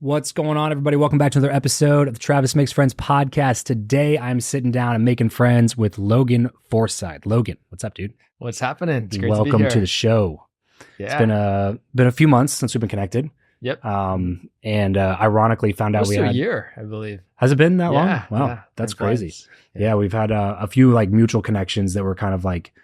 What's going on, everybody? Welcome back to another episode of the Travis Makes Friends podcast. Today, I'm sitting down and making friends with Logan Forsyth. Logan, what's up, dude? What's happening? It's great Welcome to be here. to the show. Yeah. It's been a few months since we've been connected. Yep. And ironically found out Close to a year, I believe. Has it been that long? Yeah. Wow, Yeah. that's Been crazy. friends. Yeah, we've had a few like mutual connections that were kind of like,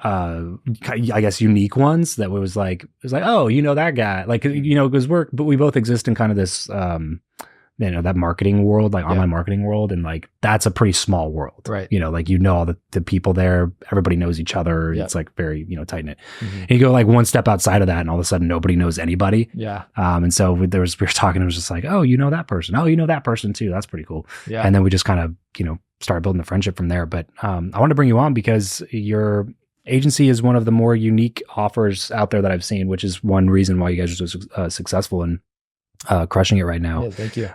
I guess unique ones that was like, oh, you know that guy, like, you know, because but we both exist in kind of this, that marketing world, like online marketing world. And like, that's a pretty small world, Right. You know, like, you know, all the people there, everybody knows each other. Yep. It's like very, tight knit. Mhm. And you go like one step outside of that and all of a sudden nobody knows anybody. Yeah. And so we were talking, it was just like, oh, you know that person. Oh, you know that person too. That's pretty cool. Yeah. And then we just kind of, started building the friendship from there. But I want to bring you on because your agency is one of the more unique offers out there that I've seen, which is one reason why you guys are so successful and crushing it right now. Yeah, thank you.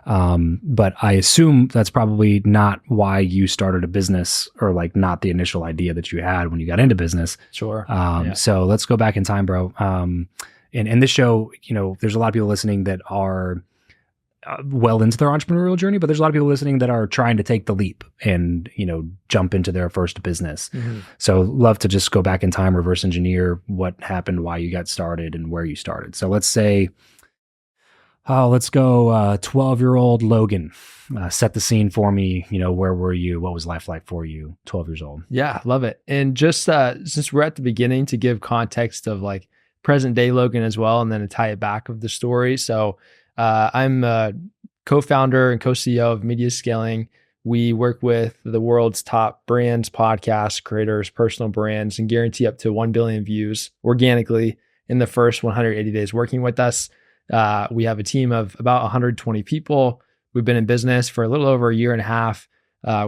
But I assume that's probably not why you started a business, or like not the initial idea that you had when you got into business. Sure. So let's go back in time, bro. In this show, there's a lot of people listening that are well into their entrepreneurial journey, but there's a lot of people listening that are trying to take the leap and, jump into their first business. Mhm. So love to just go back in time, reverse engineer what happened, why you got started and where you started. So let's say, let's go 12-year-old Logan. Set the scene for me. Where were you? What was life like for you? 12 years old. Yeah, love it. And just since we're at the beginning, to give context of like present day Logan as well, and then to tie it back of the story. So I'm a co-founder and co-CEO of Media Scaling. We work with the world's top brands, podcasts, creators, personal brands, and guarantee up to 1 billion views organically in the first 180 days working with us. We have a team of about 120 people. We've been in business for a little over a year and a half.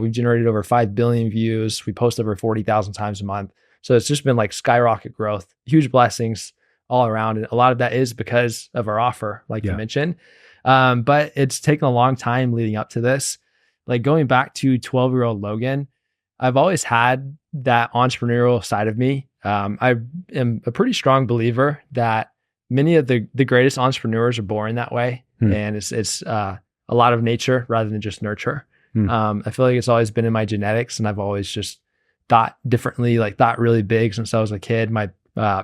We've generated over 5 billion views. We post over 40,000 times a month. So it's just been like skyrocket growth, huge blessings all around. And a lot of that is because of our offer, like you mentioned. But it's taken a long time leading up to this. Like going back to 12-year-old Logan, I've always had that entrepreneurial side of me. I am a pretty strong believer that many of the greatest entrepreneurs are born that way. And it's a lot of nature rather than just nurture. I feel like it's always been in my genetics, and I've always just thought differently, like thought really big since I was a kid. My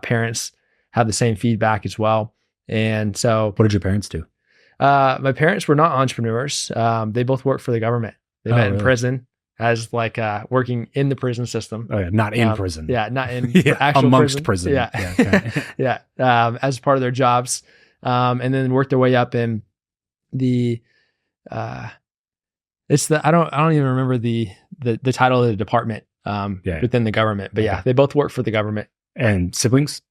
parents have the same feedback as well. And so what did your parents do? My parents were not entrepreneurs. They both worked for the government. They met in prison as like working in the prison system. Oh yeah, not in prison. Yeah, not in actual amongst prison. Yeah. Okay. Yeah. As part of their jobs. And then worked their way up in the I don't even remember the title of the department within the government. But yeah, they both work for the government. And siblings?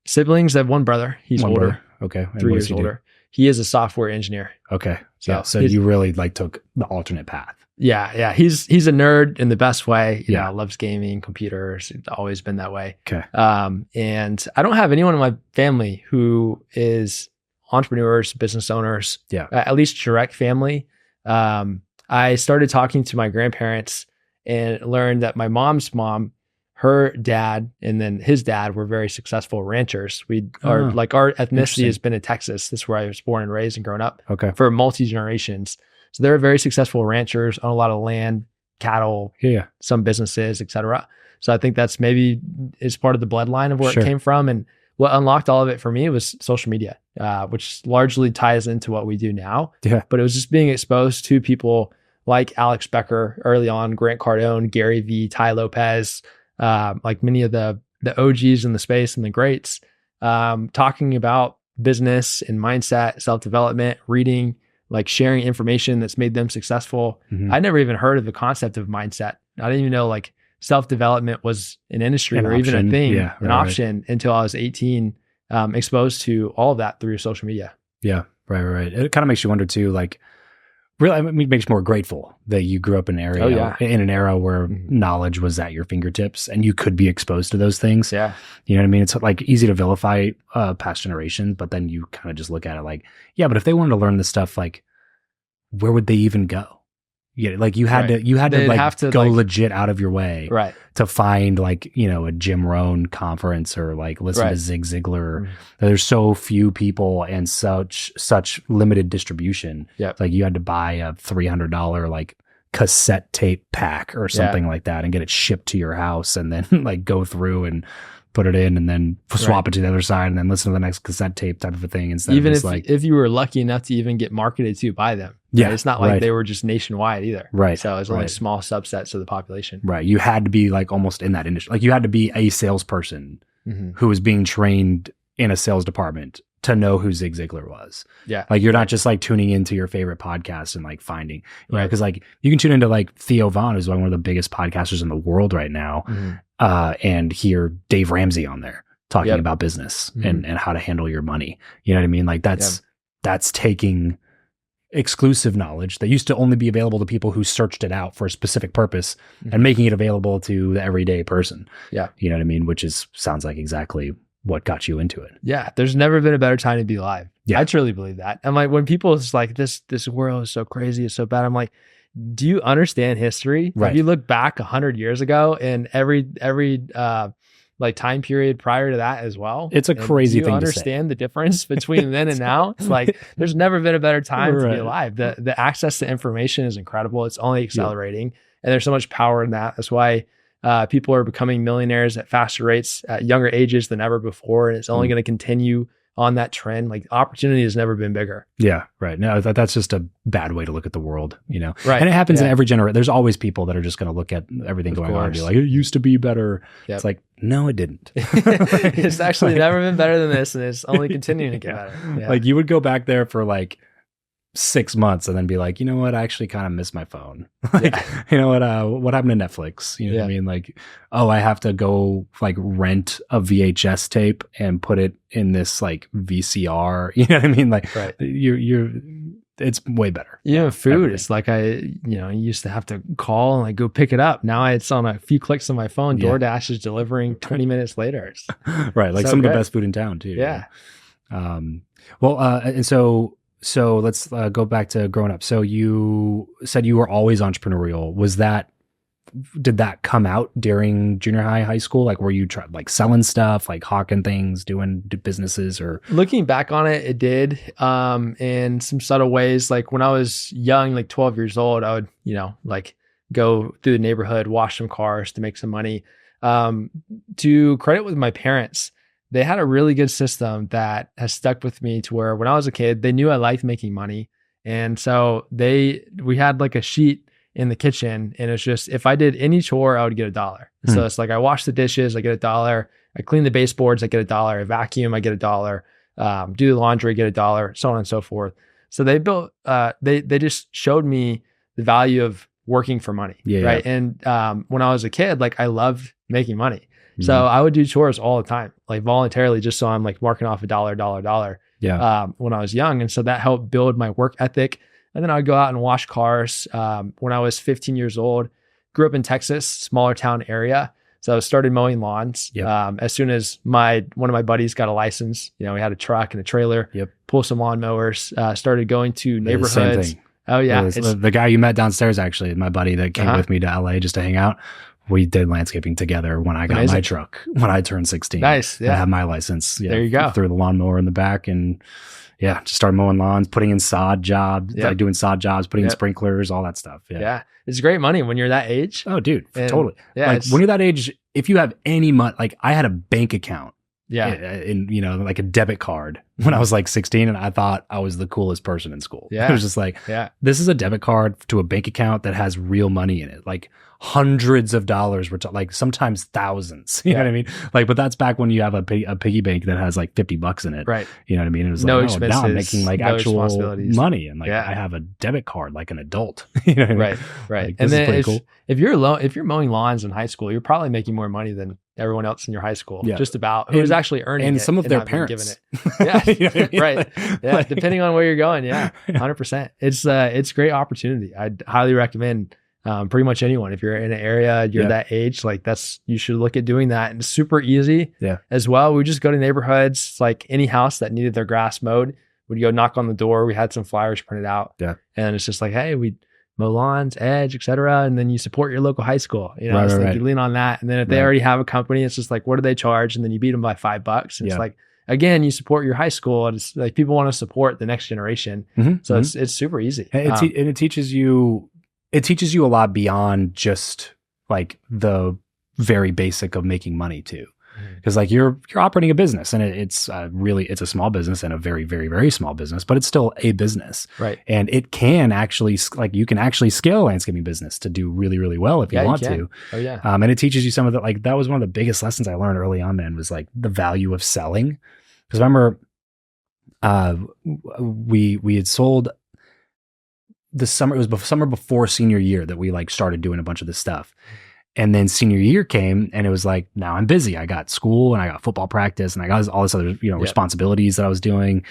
Siblings, I have one brother. He's older. Brother. Okay. And 3 years older. He is a software engineer. Okay. So you really like took the alternate path. Yeah. He's a nerd in the best way. Yeah. Loves gaming, computers. It's always been that way. Okay. And I don't have anyone in my family who is entrepreneurs, business owners. Yeah. At least direct family. I started talking to my grandparents and learned that my mom's mom, her dad, and then his dad were very successful ranchers. Our ethnicity has been in Texas. This is where I was born and raised and grown up. Okay. For multi-generations. So they're very successful ranchers, own a lot of land, cattle, some businesses, etc. So I think that's maybe is part of the bloodline of where it came from. And what unlocked all of it for me was social media, which largely ties into what we do now. Yeah. But it was just being exposed to people like Alex Becker early on, Grant Cardone, Gary Vee, Ty Lopez, like many of the OGs in the space and the greats, talking about business and mindset, self-development, reading, like sharing information that's made them successful. I never even heard of the concept of mindset. I didn't even know like self-development was an industry or even a thing, an option until I was 18, exposed to all of that through social media. Yeah, right. It kind of makes you wonder too, like, really, I mean, it makes you more grateful that you grew up in an area, in an era where knowledge was at your fingertips and you could be exposed to those things. Yeah. You know what I mean? It's like easy to vilify past generations, but then you kind of just look at it like, yeah, but if they wanted to learn this stuff, like, where would they even go? Yeah, like you had Right. to They'd like have to, go like- legit out of your way Right. to find like, you know, a Jim Rohn conference or like listen to Zig Ziglar. Mhm. There's so few people and such limited distribution. Yep. Like you had to buy a $300 like cassette tape pack or something like that and get it shipped to your house and then like go through and put it in and then swap it to the other side and then listen to the next cassette tape type of a thing instead Even of just if you were lucky enough to even get marketed to by them. Yeah, It's not like they were just nationwide either. Right. So it's only small subsets of the population. Right. You had to be like almost in that industry. Like you had to be a salesperson who was being trained in a sales department to know who Zig Ziglar was. Yeah. Like you're not just like tuning into your favorite podcast and like finding, you know, because like you can tune into like Theo Von, who's like one of the biggest podcasters in the world right now, and hear Dave Ramsey on there talking about business and how to handle your money. You know what I mean? Like that's taking exclusive knowledge that used to only be available to people who searched it out for a specific purpose and making it available to the everyday person. Yeah. You know what I mean? Which sounds like exactly what got you into it. Yeah. There's never been a better time to be alive. Yeah. I truly believe that. And like when people is like, this world is so crazy, it's so bad. I'm like, do you understand history? Right. If you look back 100 years ago and every like time period prior to that as well. It's a crazy thing to say. Do you understand the difference between then and now? It's like, there's never been a better time to be alive. The access to information is incredible. It's only accelerating and there's so much power in that. That's why people are becoming millionaires at faster rates at younger ages than ever before. And it's only going to continue on that trend. Like opportunity has never been bigger. Yeah. Right. No, that's just a bad way to look at the world, you know? Right. And it happens in every generation. There's always people that are just going to look at everything going on and be like, it used to be better. Yep. It's like, no, it didn't. It's actually never been better than this. And it's only continuing to get better. Yeah. Like you would go back there for like 6 months and then be like, you know what? I actually kind of miss my phone. Like, you know what happened to Netflix? You know what I mean? Like, oh, I have to go like rent a VHS tape and put it in this like VCR. You know what I mean? Like it's way better. Yeah. Food. It's like I used to have to call and like go pick it up. Now it's on a few clicks on my phone. DoorDash is delivering 20 minutes later. Right. Like some of the best food in town too. Yeah. And so let's go back to growing up. So you said you were always entrepreneurial. Did that come out during junior high school? Like, were you like selling stuff, like hawking things, doing businesses or? Looking back on it, it did. In some subtle ways, like when I was young, like 12 years old, I would, like go through the neighborhood, wash some cars to make some money. To credit with my parents, they had a really good system that has stuck with me to where when I was a kid, they knew I liked making money. And so we had like a sheet in the kitchen and it's just, if I did any chore, I would get $1. So it's like, I wash the dishes, I get $1. I clean the baseboards, I get $1. I vacuum, I get $1. Do the laundry, I get $1, so on and so forth. So they built, they just showed me the value of working for money. Right. And when I was a kid, like I loved making money. So I would do chores all the time, like voluntarily, just so I'm like marking off $1. When I was young. And so that helped build my work ethic. And then I'd go out and wash cars. When I was 15 years old, grew up in Texas, smaller town area. So I started mowing lawns. As soon as one of my buddies got a license, we had a truck and a trailer, pull some lawnmowers, started going to neighborhoods. Same thing. Oh yeah. The guy you met downstairs, actually, my buddy that came with me to LA just to hang out. We did landscaping together when I got my truck, when I turned 16. Nice. Yeah. I had my license. There you go. Threw the lawnmower in the back and just started mowing lawns, putting in sod jobs, like doing sod jobs, putting in sprinklers, all that stuff. Yeah. It's great money when you're that age. Oh, dude, totally. Yeah. Like when you're that age, if you have any money, like I had a bank account. In like a debit card when I was like 16 and I thought I was the coolest person in school. It was just like, this is a debit card to a bank account that has real money in it. Like hundreds of dollars, like sometimes thousands, you know what I mean? Like, but that's back when you have a piggy bank that has like $50 in it. Right. You know what I mean? It was no like, expenses, now I'm making like actual money and like I have a debit card like an adult. You know what I mean? Right. Like, and then if you're mowing lawns in high school, you're probably making more money than everyone else in your high school, just about, who was actually earning and it some of their not parents. Given it. You know what I mean? Right. Yeah. Like, depending on where you're going. Yeah. 100%. It's great opportunity. I'd highly recommend pretty much anyone. If you're in an area, you're that age, like you should look at doing that. And it's super easy as well. We just go to neighborhoods, like any house that needed their grass mowed, we'd go knock on the door. We had some flyers printed out. And it's just like, hey, we mow lawns, edge, etc. And then you support your local high school. You know, it's like you lean on that. And then if they already have a company, it's just like, what do they charge? And then you beat them by $5. And it's like, again, you support your high school, and it's like people want to support the next generation. So it's super easy. And it teaches you a lot beyond just like the very basic of making money too. Because like you're operating a business, and it's a small business and a very, very, very small business, but it's still a business. Right. And it can actually, like, you can actually scale a landscaping business to do really, really well if you want to. Oh yeah. And it teaches you some of the, like, that was one of the biggest lessons I learned early on, man, was like the value of selling. Because I remember we had sold the summer, it was summer before senior year that we like started doing a bunch of this stuff. And then senior year came, and it was like, now I'm busy. I got school, and I got football practice, and I got all this other, responsibilities that I was doing,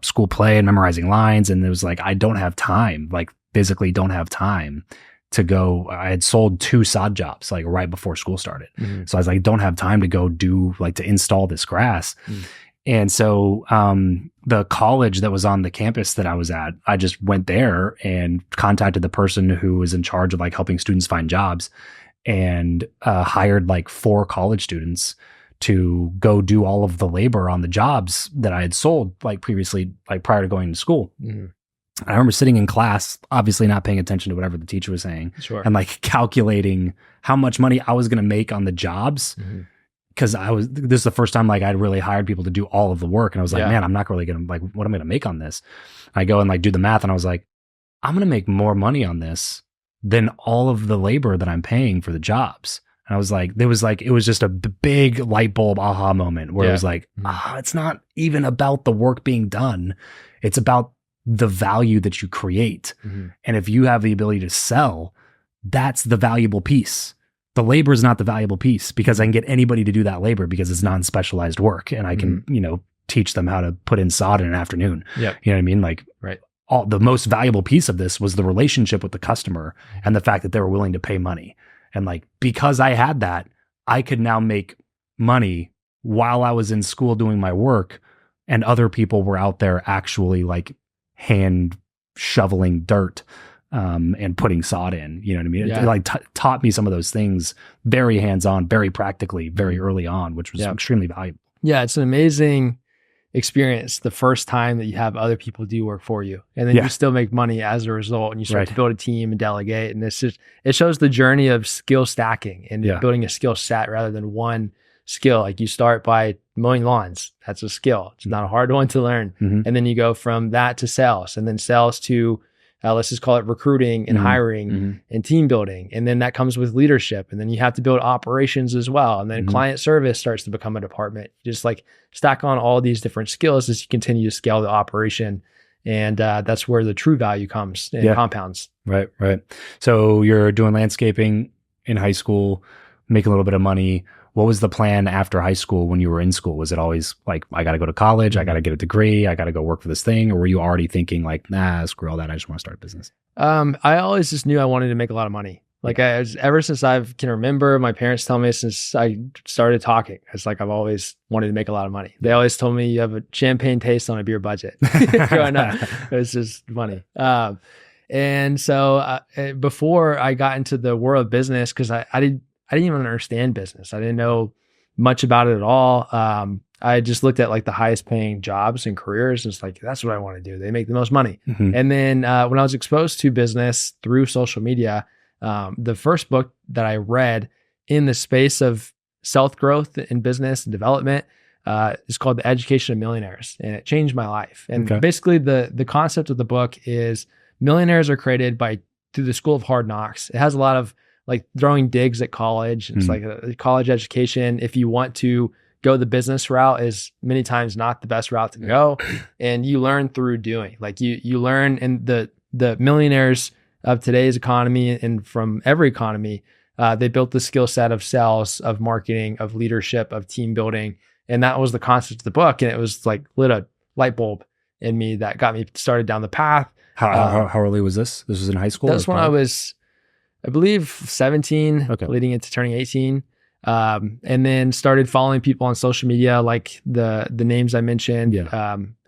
school play and memorizing lines. And it was like, I don't have time, like physically don't have time to go. I had sold 2 sod jobs like right before school started. So I was like, don't have time to go do like to install this grass. And so the college that was on the campus that I was at, I just went there and contacted the person who was in charge of like helping students find jobs, and hired like 4 college students to go do all of the labor on the jobs that I had sold like previously, like prior to going to school. I remember sitting in class, obviously not paying attention to whatever the teacher was saying, and like calculating how much money I was going to make on the jobs. Because this is the first time like I'd really hired people to do all of the work. And I was like, man, I'm not really going to, like, what am I going to make on this? I go and like do the math, and I was like, I'm going to make more money on this than all of the labor that I'm paying for the jobs. And I was like, it was just a big light bulb aha moment where it was like, it's not even about the work being done. It's about the value that you create. And if you have the ability to sell, that's the valuable piece. The labor is not the valuable piece, because I can get anybody to do that labor because it's non-specialized work, and I can, teach them how to put in sod in an afternoon. You know what I mean? Like, the most valuable piece of this was the relationship with the customer and the fact that they were willing to pay money. And like, because I had that, I could now make money while I was in school doing my work, and other people were out there actually like hand shoveling dirt and putting sod in, you know what I mean? It like taught me some of those things very hands-on, very practically, very early on, which was extremely valuable. Yeah, it's an amazing experience the first time that you have other people do work for you, and then you still make money as a result, and you start to build a team and delegate. And it shows the journey of skill stacking and building a skill set rather than one skill. Like, you start by mowing lawns. That's a skill. It's not a hard one to learn. And then you go from that to sales, and then sales to let's just call it recruiting and hiring and team building. And then that comes with leadership. And then you have to build operations as well. And then client service starts to become a department. You just like stack on all these different skills as you continue to scale the operation. And that's where the true value comes and compounds. Right. So you're doing landscaping in high school, making a little bit of money. What was the plan after high school when you were in school? Was it always like, I got to go to college, I got to get a degree, I got to go work for this thing? Or were you already thinking like, nah, screw all that, I just want to start a business? I always just knew I wanted to make a lot of money. Like, ever since I can remember, my parents tell me since I started talking, it's like I've always wanted to make a lot of money. They always told me you have a champagne taste on a beer budget growing up. It was just funny. And so before I got into the world of business, because I didn't even understand business. I didn't know much about it at all. I just looked at like the highest paying jobs and careers, and it's like, that's what I want to do. They make the most money. And then when I was exposed to business through social media, the first book that I read in the space of self-growth in business and development is called The Education of Millionaires. And it changed my life. And basically the concept of the book is millionaires are created through the school of hard knocks. It has a lot of like throwing digs at college. It's like a college education. If you want to go the business route, is many times not the best route to go. And you learn through doing. Like you learn, and the millionaires of today's economy and from every economy, they built the skill set of sales, of marketing, of leadership, of team building. And that was the concept of the book. And it was like lit a light bulb in me that got me started down the path. How early was this? This was in high school? That's when I was, I believe, 17, leading into turning 18. And then started following people on social media, like the names I mentioned,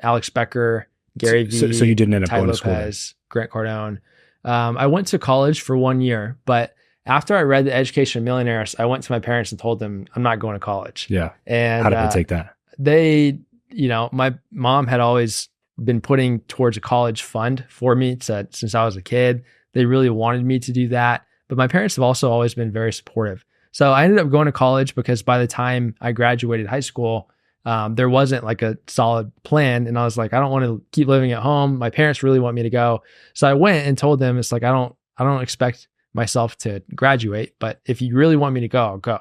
Alex Becker, Gary Vee, so you didn't end up Ty going Lopez, to school then? Grant Cardone. I went to college for 1 year, but after I read The Education of Millionaires, I went to my parents and told them I'm not going to college. Yeah. And how did they take that? They, my mom had always been putting towards a college fund for me since I was a kid. They really wanted me to do that. But my parents have also always been very supportive. So I ended up going to college because by the time I graduated high school, there wasn't like a solid plan. And I was like, I don't want to keep living at home. My parents really want me to go. So I went and told them, it's like, I don't expect myself to graduate, but if you really want me to go, I'll go.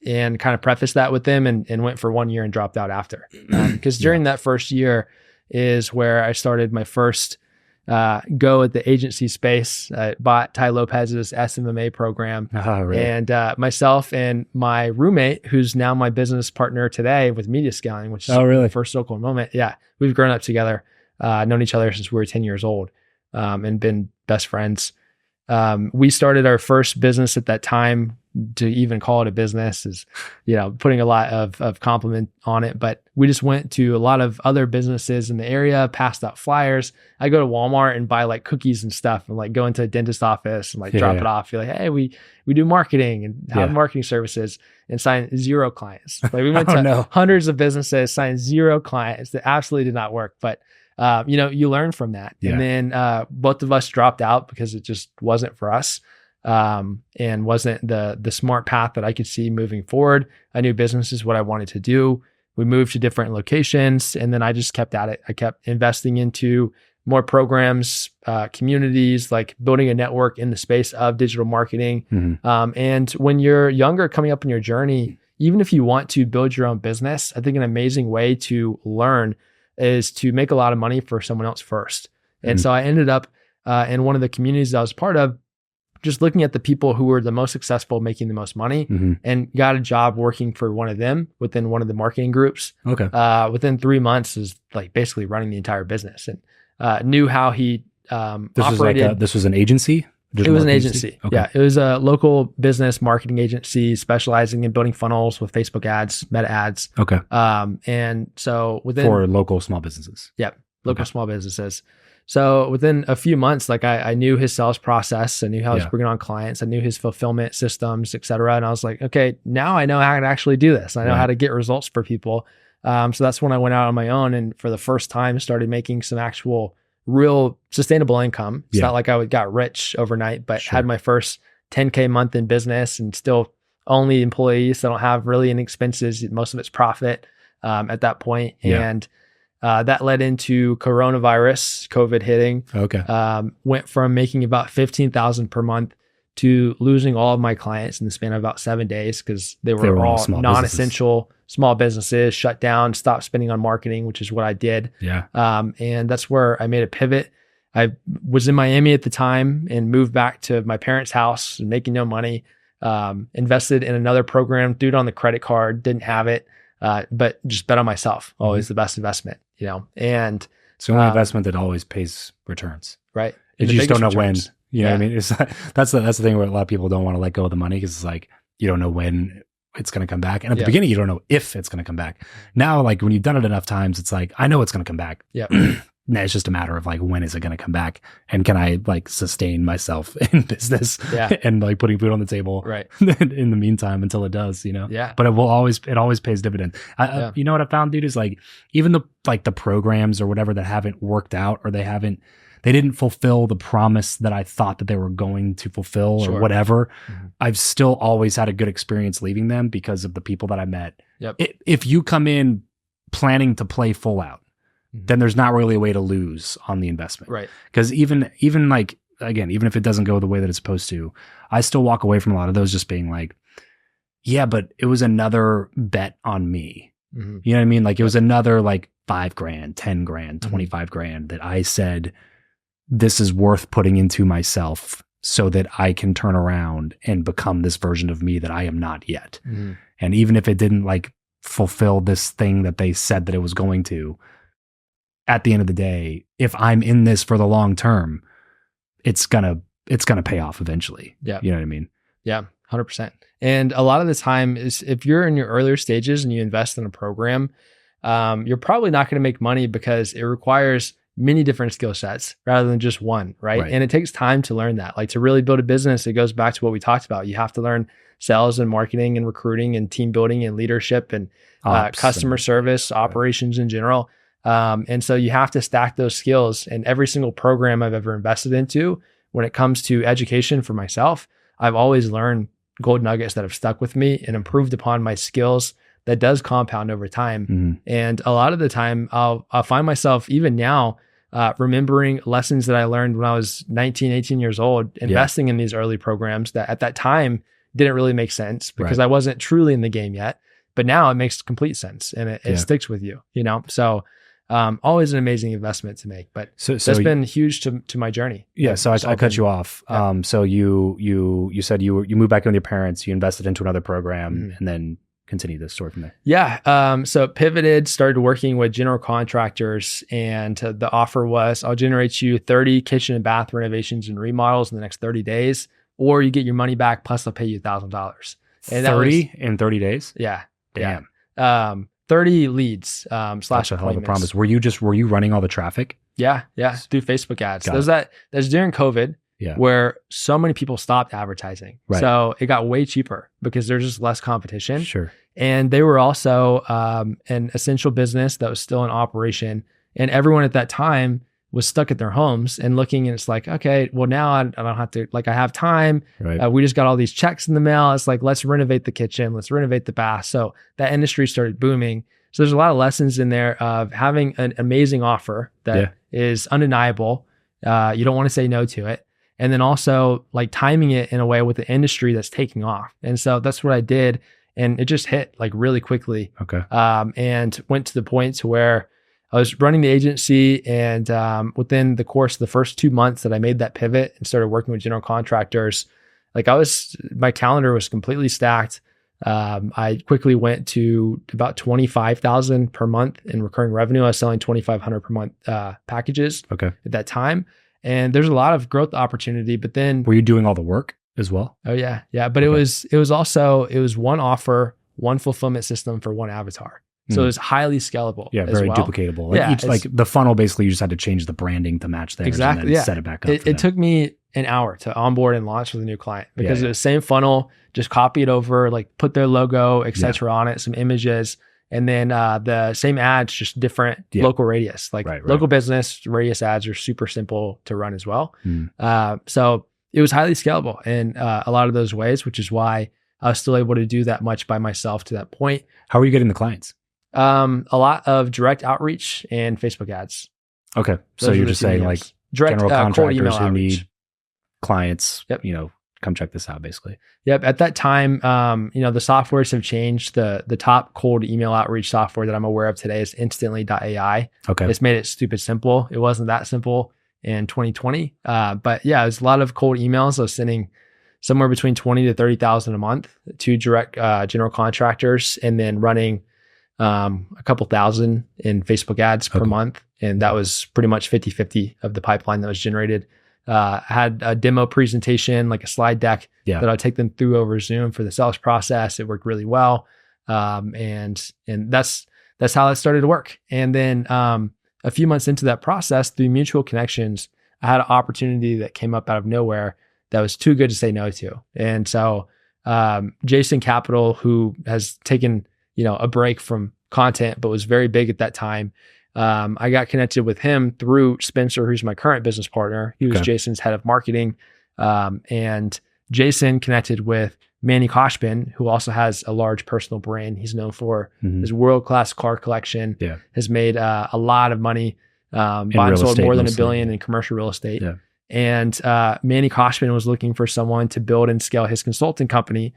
And kind of prefaced that with them and went for 1 year and dropped out after. Because during that first year is where I started my first go at the agency space. I bought Tai Lopez's SMMA program. Oh, really? And myself and my roommate, who's now my business partner today with media scaling, which is the first so cool moment. Yeah, we've grown up together, known each other since we were 10 years old, and been best friends. We started our first business at that time. To even call it a business is, putting a lot of compliment on it. But we just went to a lot of other businesses in the area, passed out flyers. I go to Walmart and buy like cookies and stuff, and like go into a dentist office and like drop it off. You're like, hey, we do marketing and have marketing services, and sign 0 clients. Like we went to hundreds of businesses, signed 0 clients. That absolutely did not work. But you learn from that. Yeah. And then both of us dropped out because it just wasn't for us. And wasn't the smart path that I could see moving forward. I knew business is what I wanted to do. We moved to different locations, and then I just kept at it. I kept investing into more programs, communities, like building a network in the space of digital marketing. Mm-hmm. And when you're younger, coming up in your journey, even if you want to build your own business, I think an amazing way to learn is to make a lot of money for someone else first. And so I ended up in one of the communities that I was part of, just looking at the people who were the most successful, making the most money, and got a job working for one of them within one of the marketing groups. Okay. Within 3 months is like basically running the entire business, and knew how he operated. This was an agency? It was an agency. Okay. Yeah. It was a local business marketing agency specializing in building funnels with Facebook ads, Meta ads. Okay. And so for local small businesses. Yeah. Local small businesses. So within a few months, like I knew his sales process, I knew how he was bringing on clients, I knew his fulfillment systems, et cetera. And I was like, okay, now I know how to actually do this. I know how to get results for people. So that's when I went out on my own and for the first time started making some actual real sustainable income. It's not like I got rich overnight, but had my first 10K month in business and still only employees. So I don't have really any expenses. Most of it's profit at that point. And that led into coronavirus, COVID hitting. Okay. Went from making about 15,000 per month to losing all of my clients in the span of about 7 days because they were all non-essential small businesses, shut down, stopped spending on marketing, which is what I did. Yeah. And that's where I made a pivot. I was in Miami at the time and moved back to my parents' house and making no money. Invested in another program, threw it on the credit card, didn't have it. But just bet on myself, always the best investment, and it's the only investment that always pays returns, right? You just don't know returns. When, you know what I mean? It's that's the thing where a lot of people don't want to let go of the money because it's like, you don't know when it's going to come back. And at the beginning, you don't know if it's going to come back. Now, like when you've done it enough times, it's like, I know it's going to come back. Yeah. Now it's just a matter of like, when is it going to come back? And can I like sustain myself in business and like putting food on the table in the meantime until it does, Yeah. But it always pays dividends. You know what I found, dude, is like, even the programs or whatever that haven't worked out or they didn't fulfill the promise that I thought that they were going to fulfill or whatever. I've still always had a good experience leaving them because of the people that I met. Yep. If you come in planning to play full out, then there's not really a way to lose on the investment. Right. Because even like, again, even if it doesn't go the way that it's supposed to, I still walk away from a lot of those just being like, yeah, but it was another bet on me. You know what I mean? Like it was another like $5,000, $10,000, $25,000 that I said, this is worth putting into myself so that I can turn around and become this version of me that I am not yet. And even if it didn't like fulfill this thing that they said that it was going to, at the end of the day, if I'm in this for the long term, it's gonna pay off eventually. Yeah. You know what I mean? Yeah, 100%. And a lot of the time is if you're in your earlier stages and you invest in a program, you're probably not going to make money because it requires many different skill sets rather than just one, right? Right. And it takes time to learn that. Like to really build a business, it goes back to what we talked about. You have to learn sales and marketing and recruiting and team building and leadership and customer service, operations in general. And so you have to stack those skills. And every single program I've ever invested into, when it comes to education for myself, I've always learned gold nuggets that have stuck with me and improved upon my skills. That does compound over time. Mm-hmm. And a lot of the time I'll find myself even now remembering lessons that I learned when I was 19, 18 years old, investing in these early programs that at that time didn't really make sense because I wasn't truly in the game yet. But now it makes complete sense and it sticks with you, you know? So always an amazing investment to make, but so that's been huge to my journey. Yeah. So I cut you off. Yeah. So you said you moved back in with your parents, you invested into another program and then continue this story from there. Yeah. So pivoted, started working with general contractors, and the offer was, I'll generate you 30 kitchen and bath renovations and remodels in the next 30 days, or you get your money back, plus I'll pay you $1,000. And 30 in 30 days? Yeah. Damn. Yeah. 30 leads, slash That's a hell of a promise. Were you running all the traffic? Yeah. Through Facebook ads. That's during COVID. Yeah. Where so many people stopped advertising. Right. So it got way cheaper because there's just less competition. Sure. And they were also an essential business that was still in operation. And everyone at that time was stuck at their homes and looking, and it's like, okay, well now I don't have to, like I have time. Right. We just got all these checks in the mail. It's like, let's renovate the kitchen. Let's renovate the bath. So that industry started booming. So there's a lot of lessons in there of having an amazing offer that is undeniable. You don't want to say no to it. And then also like timing it in a way with the industry that's taking off. And so that's what I did. And it just hit like really quickly. Okay. And went to the point to where I was running the agency, and within the course of the first 2 months that I made that pivot and started working with general contractors, like my calendar was completely stacked. I quickly went to about 25,000 per month in recurring revenue. I was selling 2,500 per month packages at that time. And there's a lot of growth opportunity, but then were you doing all the work as well? Oh yeah. But it was one offer, one fulfillment system for one avatar. So it was highly scalable. Yeah, very duplicatable. Like like the funnel, basically you just had to change the branding to match theirs and then set it back up. It took me an hour to onboard and launch with a new client because it was the same funnel, just copy it over, like put their logo, etc. on it, some images. And then the same ads, just different local radius. Like local business radius ads are super simple to run as well. So it was highly scalable in a lot of those ways, which is why I was still able to do that much by myself to that point. How are you getting the clients? A lot of direct outreach and Facebook ads. Okay. So you're just saying like direct general contractors who need clients, come check this out, basically. Yep. At that time, the softwares have changed. The top cold email outreach software that I'm aware of today is instantly.ai. Okay. It's made it stupid simple. It wasn't that simple in 2020. But yeah, it was a lot of cold emails. I was sending somewhere between 20 to 30,000 a month to direct general contractors, and then running a couple thousand in Facebook ads per month. And that was pretty much 50-50 of the pipeline that was generated. I had a demo presentation, like a slide deck that I'd take them through over Zoom for the sales process. It worked really well. And that's how that started to work. And then a few months into that process, through mutual connections, I had an opportunity that came up out of nowhere that was too good to say no to. And so Jason Capital, who has taken a break from content, but was very big at that time, I got connected with him through Spencer, who's my current business partner. He was Jason's head of marketing. And Jason connected with Manny Koshbin, who also has a large personal brand. He's known for his world-class car collection, has made a lot of money, bought and sold more than $1 billion in commercial real estate. Yeah. And Manny Koshbin was looking for someone to build and scale his consulting company,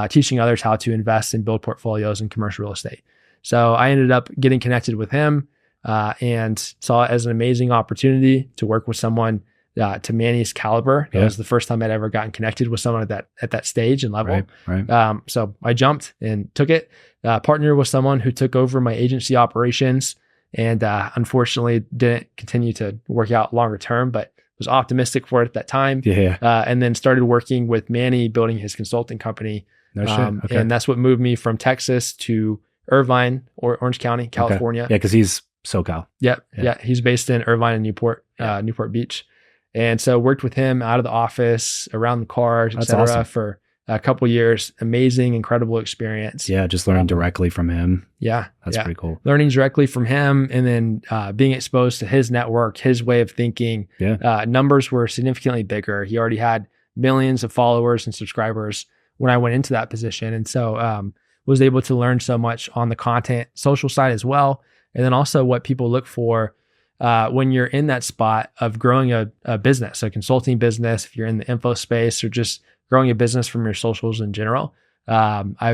teaching others how to invest and build portfolios in commercial real estate. So I ended up getting connected with him and saw it as an amazing opportunity to work with someone to Manny's caliber. That was the first time I'd ever gotten connected with someone at that stage and level. Right. So I jumped and took it, partnered with someone who took over my agency operations, and unfortunately didn't continue to work out longer term, but was optimistic for it at that time. And then started working with Manny, building his consulting company. No shit. Okay. And that's what moved me from Texas to Irvine or Orange County, California. Yeah, because he's SoCal. Yeah. He's based in Irvine and Newport Beach. And so worked with him out of the office, around the cars, et That's cetera, awesome. for a couple years. Amazing, incredible experience. Yeah, just learning directly from him. Yeah. That's pretty cool. Learning directly from him, and then being exposed to his network, his way of thinking. Yeah. Numbers were significantly bigger. He already had millions of followers and subscribers when I went into that position. And so was able to learn so much on the content, social side as well. And then also what people look for when you're in that spot of growing a business, a consulting business, if you're in the info space, or just growing a business from your socials in general. What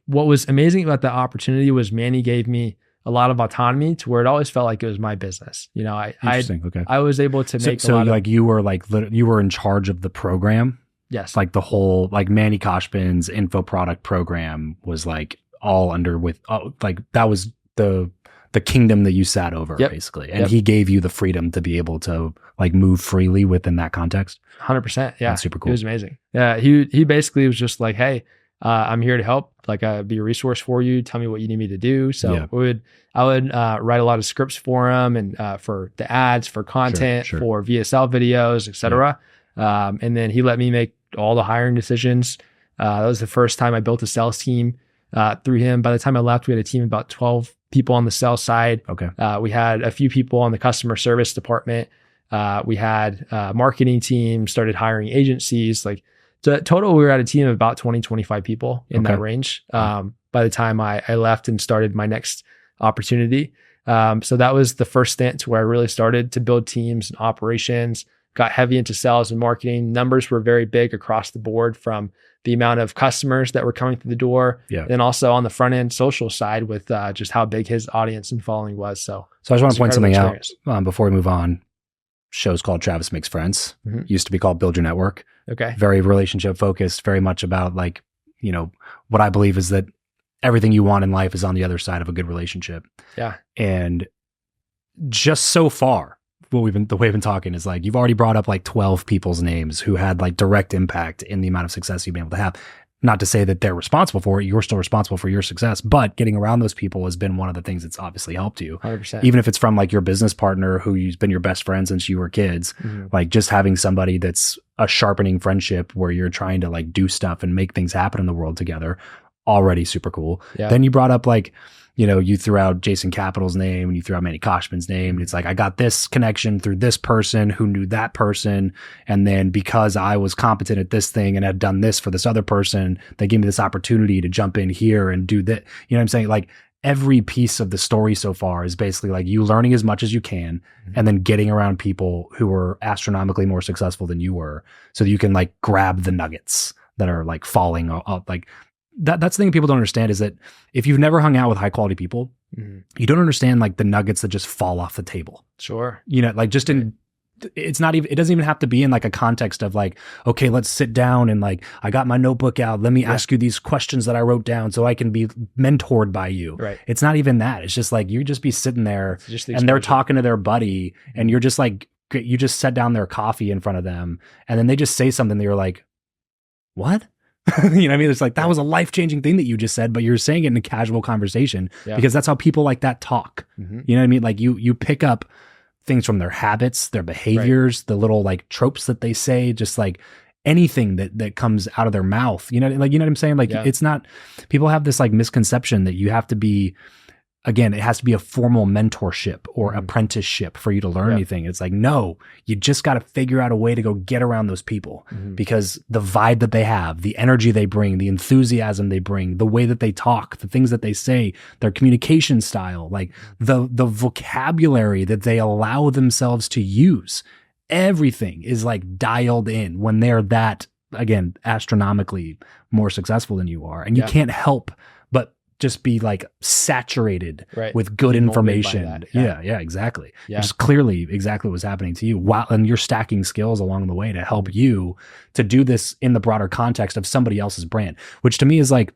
was amazing about that opportunity was Manny gave me a lot of autonomy to where it always felt like it was my business. I was able to make you were in charge of the program. Yes. Like the whole, like Manny Koshpin's info product program was like all under that was the kingdom that you sat over, basically. And he gave you the freedom to be able to like move freely within that context. 100%. Yeah. That's super cool. It was amazing. Yeah. He basically was just like, hey, I'm here to help, be a resource for you. Tell me what you need me to do. So I would write a lot of scripts for him, and for the ads, for content, for VSL videos, et cetera. And then he let me make all the hiring decisions. That was the first time I built a sales team through him. By the time I left, we had a team of about 12 people on the sales side. Okay. We had a few people on the customer service department. We had a marketing team, started hiring agencies. Like total, we were at a team of about 20, 25 people in that range. By the time I left and started my next opportunity. So that was the first stint to where I really started to build teams and operations, got heavy into sales and marketing. Numbers were very big across the board, from the amount of customers that were coming through the door. Yeah. And also on the front end social side with just how big his audience and following was. So I just want to point something out before we move on. Show's called Travis Makes Friends. Mm-hmm. Used to be called Build Your Network. Okay. Very relationship focused, very much about what I believe is that everything you want in life is on the other side of a good relationship. Yeah. And just so far, the way we've been talking is like, you've already brought up like 12 people's names who had like direct impact in the amount of success you've been able to have. Not to say that they're responsible for it. You're still responsible for your success, but getting around those people has been one of the things that's obviously helped you. 100%. Even if it's from like your business partner who's been your best friend since you were kids, like just having somebody that's a sharpening friendship where you're trying to like do stuff and make things happen in the world together, already super cool. Yeah. Then you brought up like, you threw out Jason Capital's name and you threw out Manny Koshpin's name. And it's like, I got this connection through this person who knew that person. And then because I was competent at this thing and had done this for this other person, they gave me this opportunity to jump in here and do that. You know what I'm saying? Like every piece of the story so far is basically like you learning as much as you can and then getting around people who are astronomically more successful than you were so that you can like grab the nuggets that are like falling out. Like that's the thing people don't understand is that if you've never hung out with high quality people, you don't understand like the nuggets that just fall off the table. Sure. Like just it doesn't even have to be in like a context of like, okay, let's sit down and like, I got my notebook out. Let me ask you these questions that I wrote down so I can be mentored by you. Right. It's not even that. It's just like, you just be sitting there and they're talking to their buddy and you're just like, you just set down their coffee in front of them and then they just say something that you're like, what? You know what I mean? It's like, that was a life-changing thing that you just said, but you're saying it in a casual conversation because that's how people like that talk. You know what I mean? Like you pick up things from their habits, their behaviors, the little like tropes that they say, just like anything that comes out of their mouth, you know what I'm saying? Like it's not, people have this like misconception that you have to be, again, it has to be a formal mentorship or apprenticeship for you to learn anything. It's like, no, you just got to figure out a way to go get around those people because the vibe that they have, the energy they bring, the enthusiasm they bring, the way that they talk, the things that they say, their communication style, like the vocabulary that they allow themselves to use, everything is like dialed in when they're that, again, astronomically more successful than you are. And you can't help but just be like saturated with good information. Yeah, exactly. Yeah. Which is clearly exactly what was happening to you. Wow. And you're stacking skills along the way to help you to do this in the broader context of somebody else's brand, which to me is like,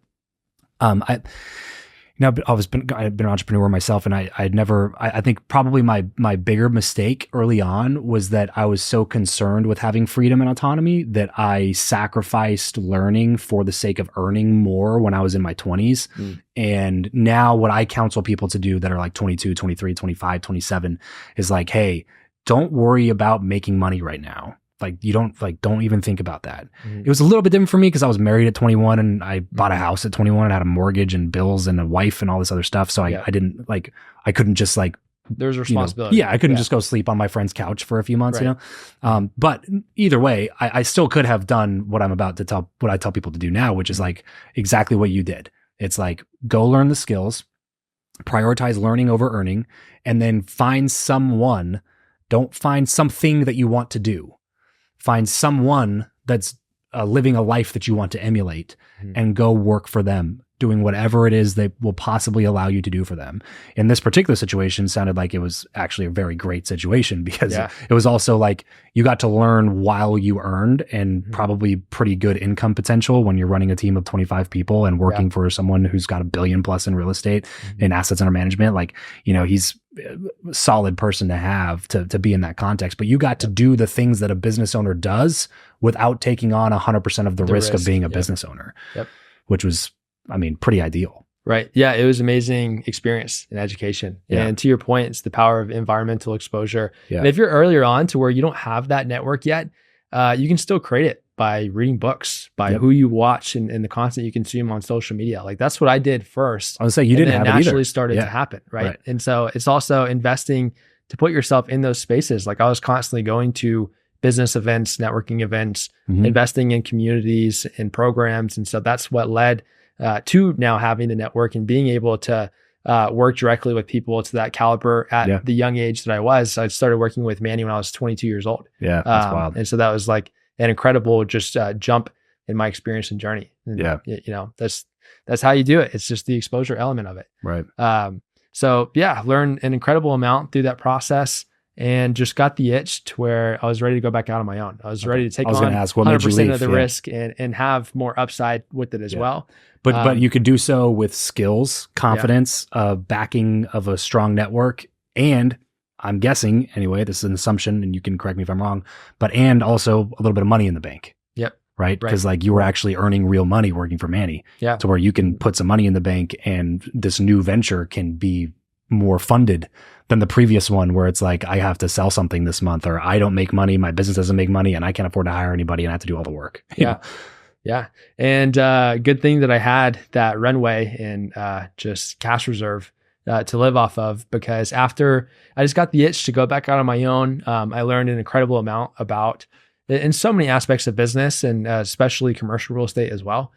I've been an entrepreneur myself, and I think probably my bigger mistake early on was that I was so concerned with having freedom and autonomy that I sacrificed learning for the sake of earning more when I was in my 20s. And now what I counsel people to do that are like 22, 23, 25, 27 is like, hey, don't worry about making money right now. Like don't even think about that. It was a little bit different for me because I was married at 21 and I bought a house at 21 and had a mortgage and bills and a wife and all this other stuff. So I didn't I couldn't just like, there's responsibility. I couldn't just go sleep on my friend's couch for a few months, but either way, I still could have done what I tell people to do now, which is like exactly what you did. It's like, go learn the skills, prioritize learning over earning, and then don't find something that you want to do. Find someone that's living a life that you want to emulate and go work for them, doing whatever it is they will possibly allow you to do for them. In this particular situation, sounded like it was actually a very great situation because it was also like you got to learn while you earned, and probably pretty good income potential when you're running a team of 25 people and working for someone who's got $1 billion plus in real estate and assets under management. Like, he's a solid person to have to be in that context, but you got to do the things that a business owner does without taking on 100% of the risk of being a business owner, which was, pretty ideal. Right. Yeah. It was amazing experience in education. And to your point, it's the power of environmental exposure. And if you're earlier on to where you don't have that network yet, you can still create it by reading books, by who you watch and the content you consume on social media. Like that's what I did first. I was saying you didn't have it either. Naturally started to happen. Right. And so it's also investing to put yourself in those spaces. Like I was constantly going to business events, networking events, investing in communities and programs. And so that's what led to now having the network and being able to work directly with people to that caliber at the young age that I was. I started working with Manny when I was 22 years old. Yeah, that's wild. And so that was like an incredible just jump in my experience and journey. And, that's how you do it. It's just the exposure element of it. Right. So learned an incredible amount through that process and just got the itch to where I was ready to go back out on my own. I was ready to take on 100% of the risk and have more upside with it as well. But you could do so with skills, confidence, backing of a strong network, and I'm guessing, anyway, this is an assumption and you can correct me if I'm wrong, and also a little bit of money in the bank. Right? Because like you were actually earning real money working for Manny. To where you can put some money in the bank and this new venture can be more funded than the previous one where it's like, I have to sell something this month, or I don't make money, my business doesn't make money, and I can't afford to hire anybody and I have to do all the work. Yeah. And good thing that I had that runway and just cash reserve to live off of, because after I just got the itch to go back out on my own, I learned an incredible amount about in so many aspects of business and especially commercial real estate as well.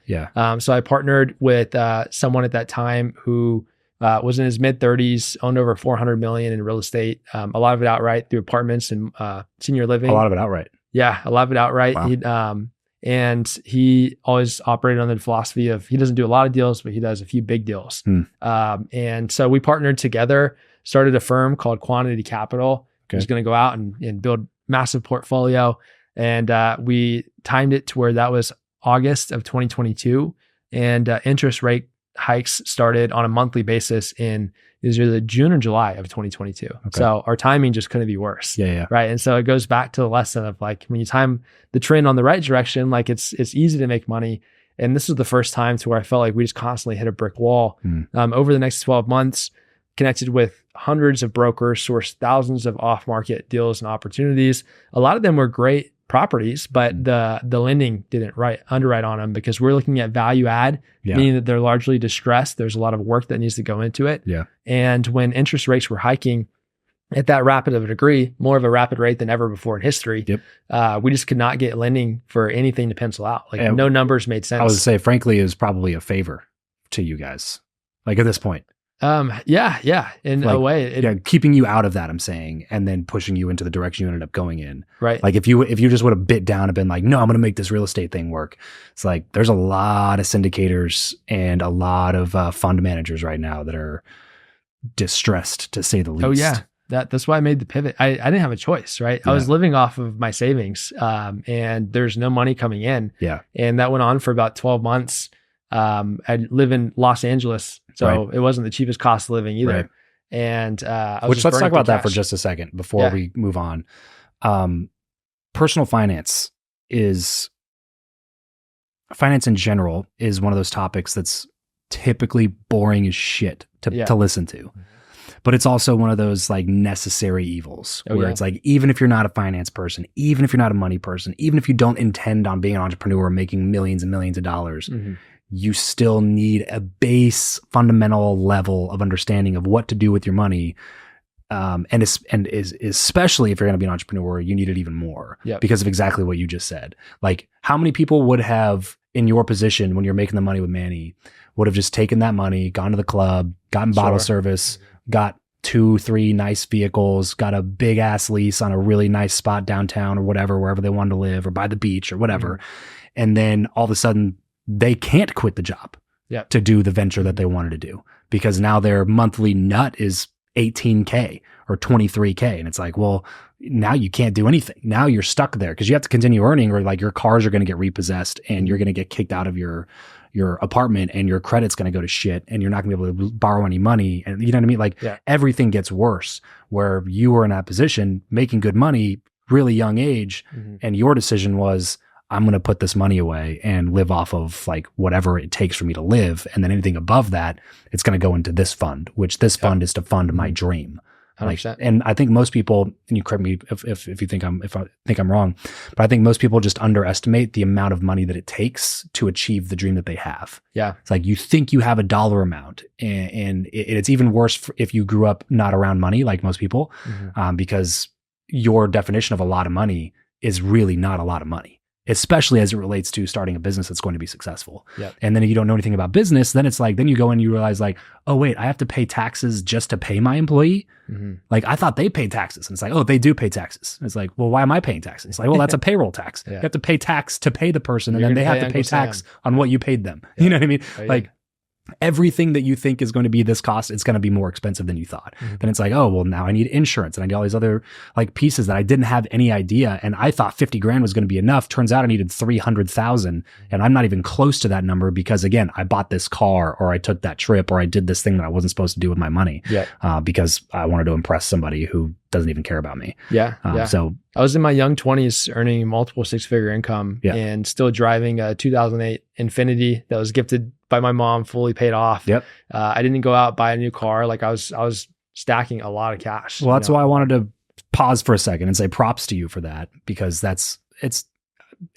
So I partnered with someone at that time who was in his mid 30s, owned over 400 million in real estate. A lot of it outright through apartments and senior living. A lot of it outright. Yeah, a lot of it outright. Wow. And he always operated under the philosophy of he doesn't do a lot of deals, but he does a few big deals. And so we partnered together, started a firm called Quantity Capital. He was going to go out and build massive portfolio. And we timed it to where that was August of 2022. And interest rate hikes started on a monthly basis in either June or July of 2022. So our timing just couldn't be worse. Right. And so it goes back to the lesson of like, when you time the trend on the right direction, like it's easy to make money. And this was the first time to where I felt like we just constantly hit a brick wall. Over the next 12 months, connected with hundreds of brokers, sourced thousands of off-market deals and opportunities. A lot of them were great properties, but the lending didn't underwrite on them because we're looking at value add, meaning that they're largely distressed. There's a lot of work that needs to go into it. And when interest rates were hiking at that rapid of a degree, more of a rapid rate than ever before in history, we just could not get lending for anything to pencil out. Like no numbers made sense. I would say, frankly, it was probably a favor to you guys, like at this point. In a way, keeping you out of that, I'm saying, and then pushing you into the direction you ended up going in. Right. Like if you just would have bit down and been like, no, I'm going to make this real estate thing work. It's like, there's a lot of syndicators and a lot of fund managers right now that are distressed, to say the least. Oh yeah. That's why I made the pivot. I didn't have a choice, right? I was living off of my savings, and there's no money coming in. And that went on for about 12 months. I live in Los Angeles So it wasn't the cheapest cost of living either. Right. And let's talk about that for just a second before we move on. Personal finance in general is one of those topics that's typically boring as shit to listen to. But it's also one of those like necessary evils where it's like, even if you're not a finance person, even if you're not a money person, even if you don't intend on being an entrepreneur making millions and millions of dollars, you still need a base fundamental level of understanding of what to do with your money. And especially if you're going to be an entrepreneur, you need it even more because of exactly what you just said. Like, how many people would have, in your position when you're making the money with Manny, would have just taken that money, gone to the club, gotten bottle service, got 2-3 nice vehicles, got a big ass lease on a really nice spot downtown or whatever, wherever they wanted to live, or by the beach or whatever. And then all of a sudden they can't quit the job to do the venture that they wanted to do, because now their monthly nut is $18K or $23K. And it's like, well, now you can't do anything. Now you're stuck there because you have to continue earning, or like your cars are going to get repossessed and you're going to get kicked out of your apartment and your credit's going to go to shit and you're not going to be able to borrow any money. And you know what I mean? Like everything gets worse, where you were in that position making good money, really young age. And your decision was, I'm going to put this money away and live off of like whatever it takes for me to live. And then anything above that, it's going to go into this fund, which this fund is to fund my dream. Like, and I think most people, and you correct me if you think I'm wrong, but I think most people just underestimate the amount of money that it takes to achieve the dream that they have. Yeah. It's like, you think you have a dollar amount, and it's even worse if you grew up not around money, like most people, because your definition of a lot of money is really not a lot of money, especially as it relates to starting a business that's going to be successful. And then if you don't know anything about business, then it's like, then you go and you realize like, oh wait, I have to pay taxes just to pay my employee. Like, I thought they paid taxes. And it's like, oh, they do pay taxes. And it's like, well, why am I paying taxes? It's like, well, that's a payroll tax. You have to pay tax to pay the person, and then they have to pay tax on what you paid them. You know what I mean? Like, everything that you think is going to be this cost, it's going to be more expensive than you thought. Then it's like, oh, well, now I need insurance and I need all these other like pieces that I didn't have any idea. And I thought 50 grand was going to be enough. Turns out I needed 300,000, and I'm not even close to that number because, again, I bought this car, or I took that trip, or I did this thing that I wasn't supposed to do with my money because I wanted to impress somebody who doesn't even care about me. So I was in my young 20s earning multiple 6-figure income and still driving a 2008 Infiniti that was gifted by my mom, fully paid off. I didn't go out, buy a new car. Like, I was stacking a lot of cash. Well, that's why I wanted to pause for a second and say props to you for that, because it's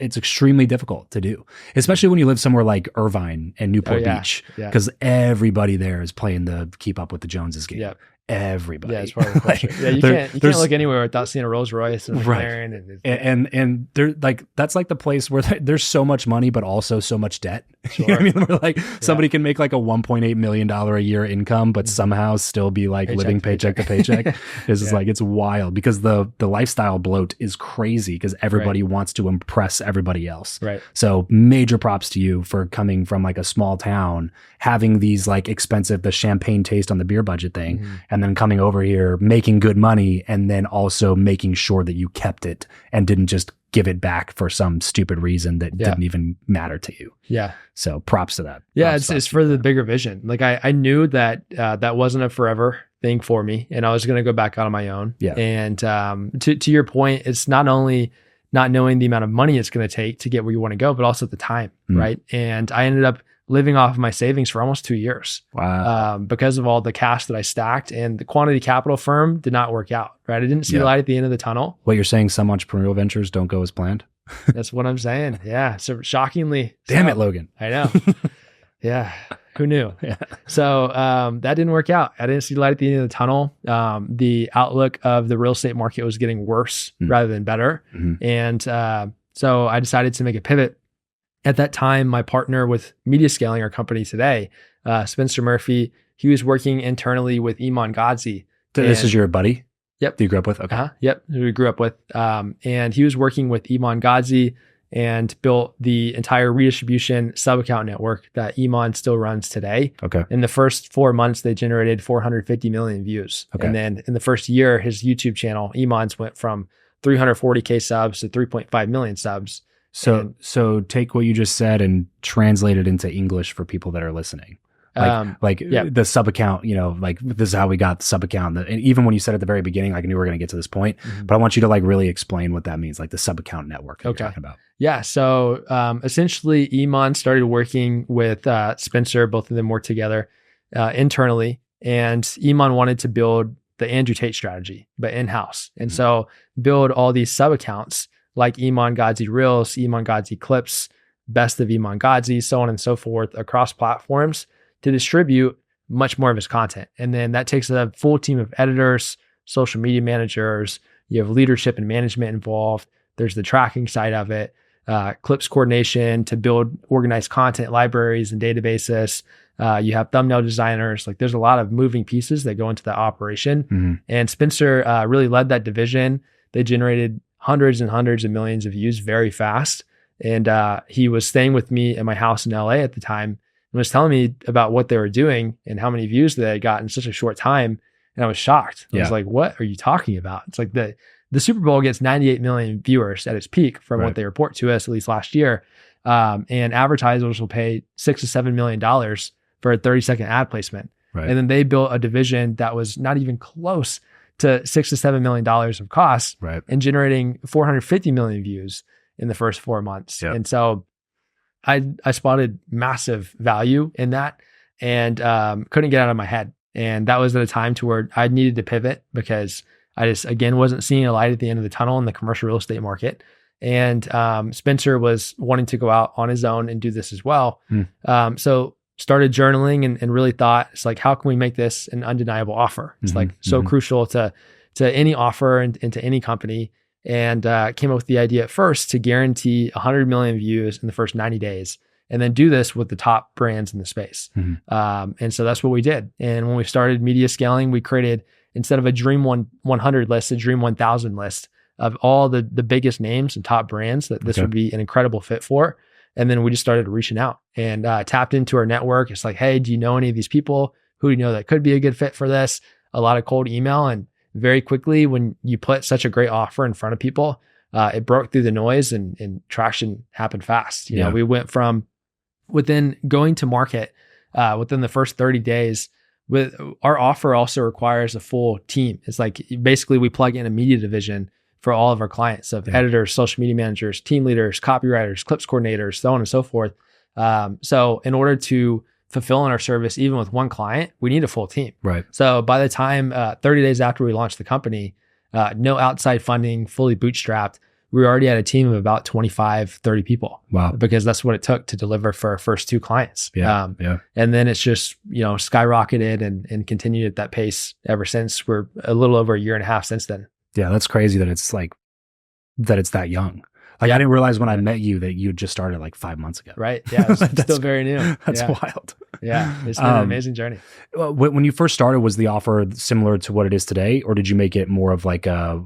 extremely difficult to do, especially when you live somewhere like Irvine and Newport Beach, because everybody there is playing the keep up with the Joneses game. Everybody. It's part of the culture. You can't look anywhere without seeing a Rolls Royce and a McLaren. And they're like, that's like the place where there's so much money, but also so much debt. You know what I mean? Where like somebody can make like a $1.8 million a year income, but somehow still be like living paycheck to paycheck. It's just like, it's wild, because the lifestyle bloat is crazy, because everybody wants to impress everybody else. So major props to you for coming from like a small town, having these like expensive, the champagne taste on the beer budget thing, and then coming over here, making good money, and then also making sure that you kept it and didn't just give it back for some stupid reason that didn't even matter to you. So props to that. It's for the bigger vision. Like, I knew that that wasn't a forever thing for me, and I was going to go back out on my own. And to your point, it's not only not knowing the amount of money it's going to take to get where you want to go, but also the time, right? And I ended up living off of my savings for almost 2 years. Because of all the cash that I stacked, and the quantity capital firm did not work out, right? I didn't see the light at the end of the tunnel. What you're saying, some entrepreneurial ventures don't go as planned? That's what I'm saying. So shockingly. Damn it, Logan. I know. Who knew? So that didn't work out. I didn't see the light at the end of the tunnel. The outlook of the real estate market was getting worse rather than better. And so I decided to make a pivot. At that time, my partner with media scaling our company today, Spencer Murphy, he was working internally with Iman Gadzhi. This is your buddy? Yep. That you grew up with? Okay. Yep. We grew up with. And he was working with Iman Gadzhi and built the entire redistribution sub-account network that Iman still runs today. In the first 4 months, they generated 450 million views. And then in the first year, his YouTube channel, Iman's, went from 340K subs to 3.5 million subs. So take what you just said and translate it into English for people that are listening. The sub account, like this is how we got the sub account. And even when you said at the very beginning, like I knew we were going to get to this point, but I want you to like really explain what that means, like the sub account network that you're talking about. Yeah. So essentially Iman started working with Spencer, both of them worked together internally, and Iman wanted to build the Andrew Tate strategy, but in-house. And so build all these sub accounts like Iman Gadzhi Reels, Iman Gadzhi Clips, Best of Iman Gadzhi, so on and so forth across platforms to distribute much more of his content. And then that takes a full team of editors, social media managers, you have leadership and management involved. There's the tracking side of it, clips coordination to build organized content libraries and databases. You have thumbnail designers. Like there's a lot of moving pieces that go into that operation. And Spencer really led that division. They generated hundreds and hundreds of millions of views very fast. And he was staying with me at my house in LA at the time and was telling me about what they were doing and how many views they had got in such a short time. And I was shocked. I was like, what are you talking about? It's like the Super Bowl gets 98 million viewers at its peak from what they report to us, at least last year. And advertisers will pay $6 to $7 million for a 30-second ad placement. And then they built a division that was not even close to $6 to $7 million of costs and generating 450 million views in the first 4 months. And so I spotted massive value in that and couldn't get out of my head. And that was at a time to where I needed to pivot because I just, again, wasn't seeing a light at the end of the tunnel in the commercial real estate market. And Spencer was wanting to go out on his own and do this as well. So started journaling and really thought, it's like, how can we make this an undeniable offer? It's like so crucial to any offer and to any company. And came up with the idea at first to guarantee 100 million views in the first 90 days and then do this with the top brands in the space. And so that's what we did. And when we started media scaling, we created, instead of a Dream 100 list, a Dream 1000 list of all the biggest names and top brands that this would be an incredible fit for. And then we just started reaching out and tapped into our network. It's like, hey, do you know any of these people? Who do you know that could be a good fit for this? A lot of cold email. And very quickly, when you put such a great offer in front of people, it broke through the noise and traction happened fast. You know, we went from within going to market within the first 30 days. With our offer also requires a full team. It's like basically we plug in a media division for all of our clients of editors, social media managers, team leaders, copywriters, clips coordinators, so on and so forth. So in order to fulfill on our service, even with one client, we need a full team. So by the time 30 days after we launched the company, no outside funding, fully bootstrapped, we already had a team of about 25, 30 people. Because that's what it took to deliver for our first 2 clients. And then it's just, skyrocketed and continued at that pace ever since. We're a little over a year and a half since then. Yeah, that's crazy that it's that young. Like I didn't realize when I met you that you had just started like 5 months ago. Yeah, it's still very new. That's wild. It's been an amazing journey. When you first started, was the offer similar to what it is today, or did you make it more of like a,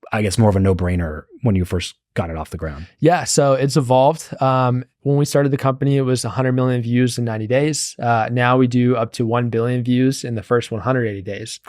I guess more of a no-brainer when you first got it off the ground? Yeah, so it's evolved. When we started the company, it was 100 million views in 90 days. Now we do up to 1 billion views in the first 180 days.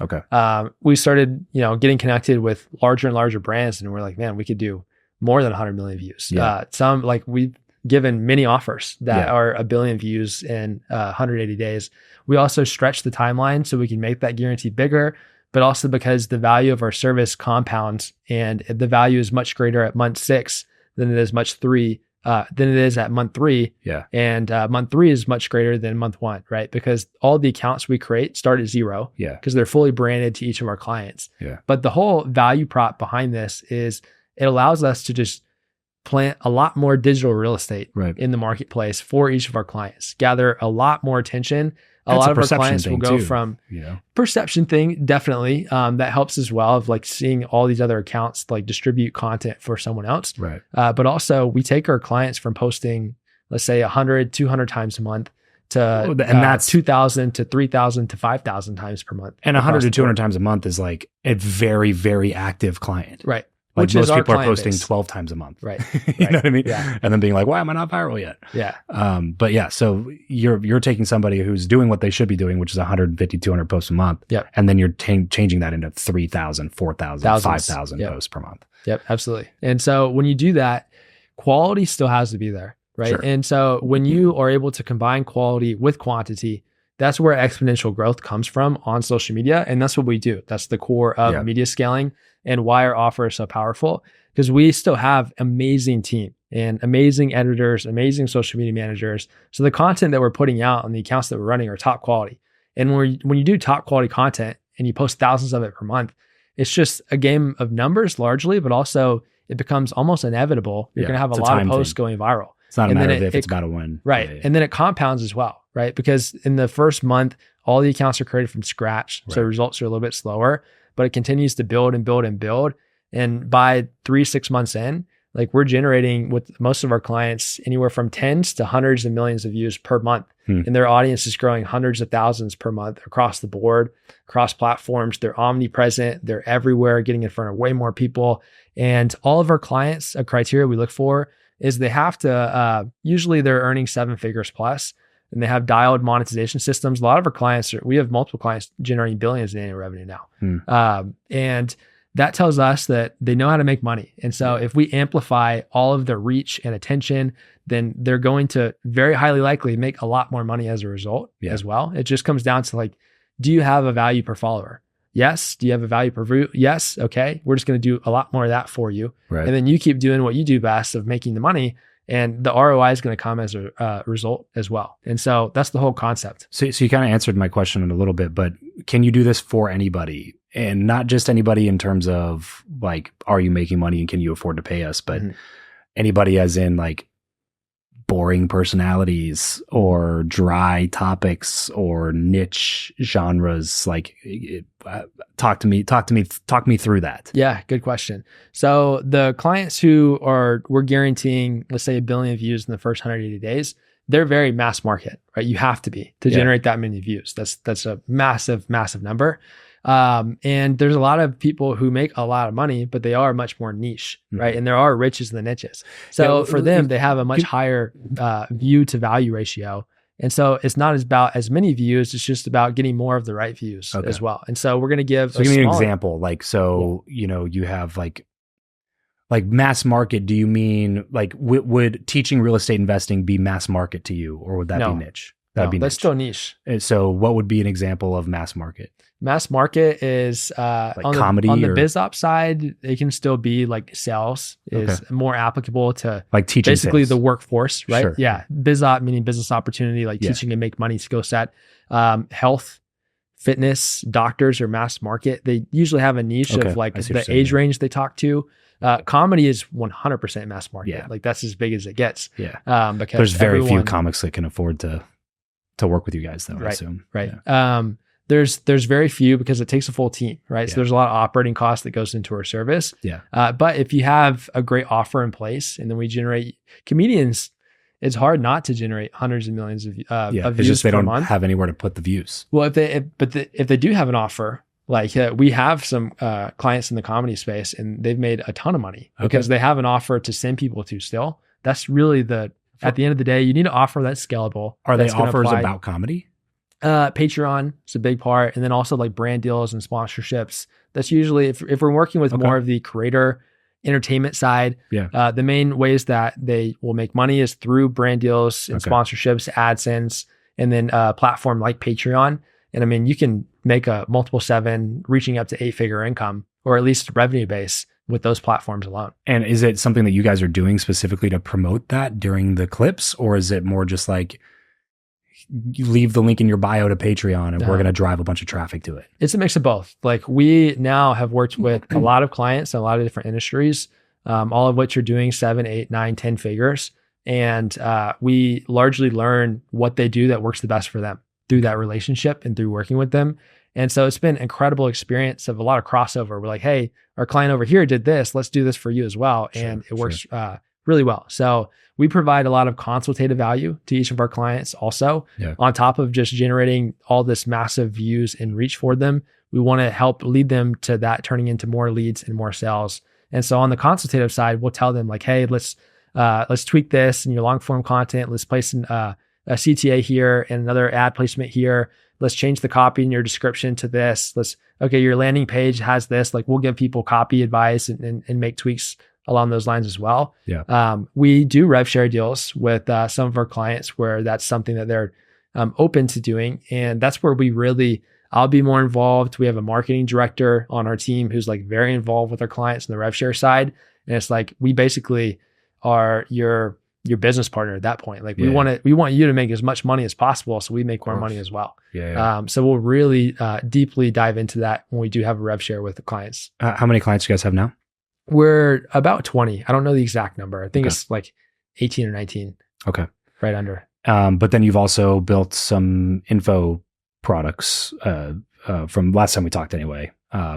We started, getting connected with larger and larger brands, and we're like, man, we could do more than 100 million views. Some like we've given many offers that are 1 billion views in 180 days. We also stretch the timeline so we can make that guarantee bigger, but also because the value of our service compounds and the value is much greater at month 6 than it is than it is at month 3. And month 3 is much greater than month 1, right? Because all the accounts we create start at 0 because they're fully branded to each of our clients. But the whole value prop behind this is it allows us to just plant a lot more digital real estate in the marketplace for each of our clients, gather a lot more attention. A lot of our clients will go from perception thing, definitely. That helps as well of like seeing all these other accounts like distribute content for someone else. But also we take our clients from posting, let's say 100, 200 times a month to and that's 2,000 to 3,000 to 5,000 times per month. And 100 to 200 times a month is like a very, very active client. Like which most people are posting 12 times a month. You know what I mean? And then being like, why am I not viral yet? But yeah, so you're taking somebody who's doing what they should be doing, which is 150, 200 posts a month. And then you're changing that into 3,000, 4,000, 5,000 posts per month. Absolutely. And so when you do that, quality still has to be there, right? Sure. And so when you are able to combine quality with quantity, that's where exponential growth comes from on social media. And that's what we do. That's the core of media scaling and why our offer is so powerful, because we still have amazing team and amazing editors, amazing social media managers. So the content that we're putting out on the accounts that we're running are top quality. And when you do top quality content and you post thousands of it per month, it's just a game of numbers largely, but also it becomes almost inevitable. You're going to have a lot of posts going viral. It's not a matter of if, it's about to win. Right. Yeah. And then it compounds as well, right? Because in the first month, all the accounts are created from scratch. Right. So results are a little bit slower, but it continues to build and build and build. And by 3-6 months in, like we're generating with most of our clients anywhere from tens to hundreds of millions of views per month. And their audience is growing hundreds of thousands per month across the board, across platforms. They're omnipresent. They're everywhere, getting in front of way more people. And all of our clients, a criteria we look for is they have to, usually they're earning 7 figures plus, and they have dialed monetization systems. A lot of our clients, we have multiple clients generating billions in annual revenue now. And that tells us that they know how to make money. And so if we amplify all of their reach and attention, then they're going to very highly likely make a lot more money as a result as well. It just comes down to like, do you have a value per follower? Yes. Do you have a value per view? Yes. Okay. We're just going to do a lot more of that for you. Right. And then you keep doing what you do best of making the money, and the ROI is going to come as a result as well. And so that's the whole concept. So you kind of answered my question in a little bit, but can you do this for anybody? And not just anybody in terms of like, are you making money and can you afford to pay us? But anybody as in like boring personalities or dry topics or niche genres. Like talk me through that. Yeah, good question. So the clients who we're guaranteeing, let's say 1 billion views in the first 180 days, they're very mass market, right? You have to be to generate that many views. That's a massive, massive number. And there's a lot of people who make a lot of money, but they are much more niche, right? And there are riches in the niches. So for them, they have a much higher view to value ratio. And so it's not about as many views, it's just about getting more of the right views as well. And so we're going to give give me an example. Like, you have like mass market. Do you mean like, would teaching real estate investing be mass market to you, or would that be niche? That'd be niche. That's still niche. And so what would be an example of mass market? Mass market is like on comedy on the biz op side, it can still be like sales is more applicable to like teaching basically sales. The workforce, right? Sure. Yeah. Biz op meaning business opportunity, like teaching and make money skill set. Health, fitness, doctors are mass market. They usually have a niche of like the age range they talk to. Comedy is 100% mass market. Yeah. Like that's as big as it gets. Yeah. Because there's very few comics that can afford to work with you guys though, I assume. Right. Yeah. There's very few because it takes a full team, right? So there's a lot of operating costs that goes into our service. Yeah. But if you have a great offer in place, and then we generate comedians, it's hard not to generate hundreds of millions of views. It's just they don't have anywhere to put the views. Well, if they do have an offer, like we have some clients in the comedy space, and they've made a ton of money because they have an offer to send people to still. That's really at the end of the day, you need an offer that's scalable. Are they offers about comedy? Patreon is a big part. And then also like brand deals and sponsorships. That's usually, if we're working with more of the creator entertainment side, the main ways that they will make money is through brand deals and sponsorships, AdSense, and then a platform like Patreon. And I mean, you can make a multiple 7, reaching up to 8-figure income, or at least revenue base with those platforms alone. And is it something that you guys are doing specifically to promote that during the clips? Or is it more just like, you leave the link in your bio to Patreon and we're going to drive a bunch of traffic to it? It's a mix of both. Like we now have worked with a lot of clients in a lot of different industries, all of which are doing 7, 8, 9, 10 figures. And we largely learn what they do that works the best for them through that relationship and through working with them. And so it's been an incredible experience of a lot of crossover. We're like, hey, our client over here did this. Let's do this for you as well. And it works really well. So we provide a lot of consultative value to each of our clients also. On top of just generating all this massive views and reach for them, we want to help lead them to that turning into more leads and more sales. And so on the consultative side, we'll tell them like, hey, let's tweak this in your long form content. Let's place a CTA here and another ad placement here. Let's change the copy in your description to this. Your landing page has this. Like we'll give people copy advice and make tweaks along those lines as well. Yeah. We do rev share deals with some of our clients where that's something that they're open to doing. And that's where I'll be more involved. We have a marketing director on our team who's like very involved with our clients on the rev share side. And it's like, we basically are your business partner at that point. Like we want you to make as much money as possible, so we make more money as well. So we'll really deeply dive into that when we do have a rev share with the clients. How many clients do you guys have now? We're about 20. I don't know the exact number. I think it's like 18 or 19. Okay. Right under. But then you've also built some info products from last time we talked anyway,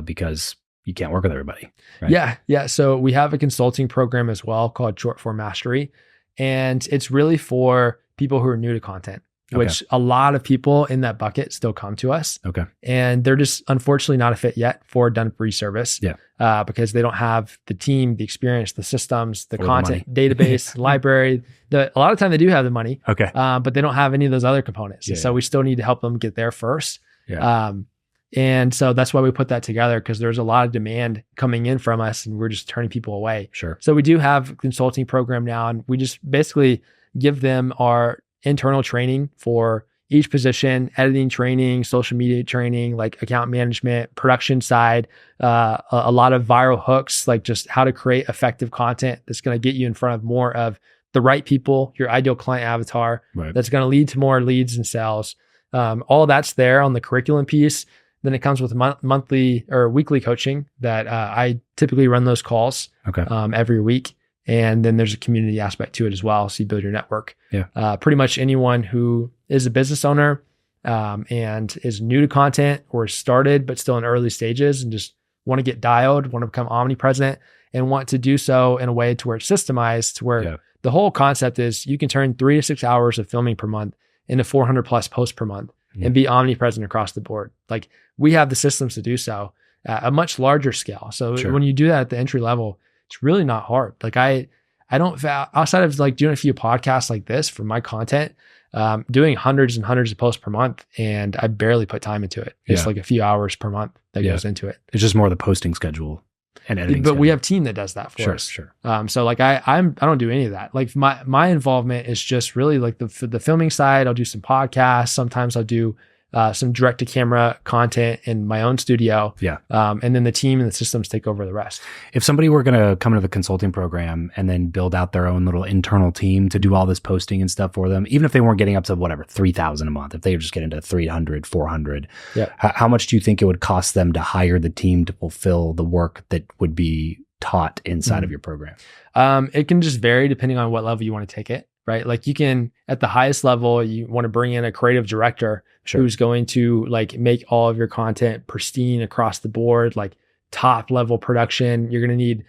because you can't work with everybody. Right? Yeah. So we have a consulting program as well called Short Form Mastery. And it's really for people who are new to content, which a lot of people in that bucket still come to us. Okay. And they're just unfortunately not a fit yet for done-for-free service. Because they don't have the team, the experience, the systems, the content, database, library. A lot of time they do have the money. Okay. But they don't have any of those other components. So we still need to help them get there first. And so that's why we put that together, because there's a lot of demand coming in from us and we're just turning people away. Sure. So we do have a consulting program now, and we just basically give them our internal training for each position, editing training, social media training, like account management, production side, a lot of viral hooks, like just how to create effective content that's going to get you in front of more of the right people, your ideal client avatar, that's going to lead to more leads and sales. All that's there on the curriculum piece. Then it comes with monthly or weekly coaching that I typically run those calls every week. And then there's a community aspect to it as well. So you build your network. Pretty much anyone who is a business owner and is new to content or started, but still in early stages and just want to get dialed, want to become omnipresent, and want to do so in a way to where it's systemized, to where the whole concept is you can turn 3 to 6 hours of filming per month into 400 plus posts per month and be omnipresent across the board. Like we have the systems to do so at a much larger scale. So when you do that at the entry level, it's really not hard. Like I don't, outside of like doing a few podcasts like this for my content, doing hundreds and hundreds of posts per month, and I barely put time into it. It's like a few hours per month that goes into it. It's just more the posting schedule and editing. But we have a team that does that for us. Sure. So like I don't do any of that. Like my involvement is just really like the filming side. I'll do some podcasts. Sometimes I'll do some direct to camera content in my own studio. And then the team and the systems take over the rest. If somebody were going to come into the consulting program and then build out their own little internal team to do all this posting and stuff for them, even if they weren't getting up to whatever, 3,000 a month, if they just get into 300, 400, how much do you think it would cost them to hire the team to fulfill the work that would be taught inside of your program? It can just vary depending on what level you want to take it. Right? Like you can, at the highest level, you want to bring in a creative director who's going to like make all of your content pristine across the board, like top level production. You're going to need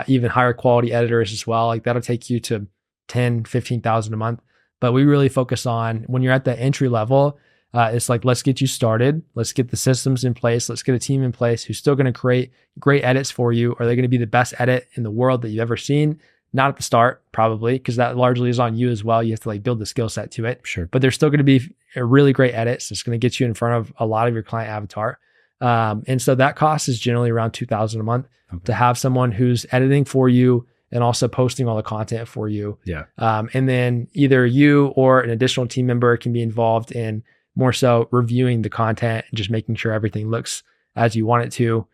even higher quality editors as well. Like that'll take you to 10, 15,000 a month. But we really focus on when you're at the entry level, it's like, let's get you started. Let's get the systems in place. Let's get a team in place who's still going to create great edits for you. Are they going to be the best edit in the world that you've ever seen? Not at the start, probably, because that largely is on you as well. You have to like build the skill set to it. But they're still going to be a really great edits. It's going to get you in front of a lot of your client avatar. And so that cost is generally around $2,000 a month to have someone who's editing for you and also posting all the content for you. And then either you or an additional team member can be involved in more so reviewing the content and just making sure everything looks as you want it to.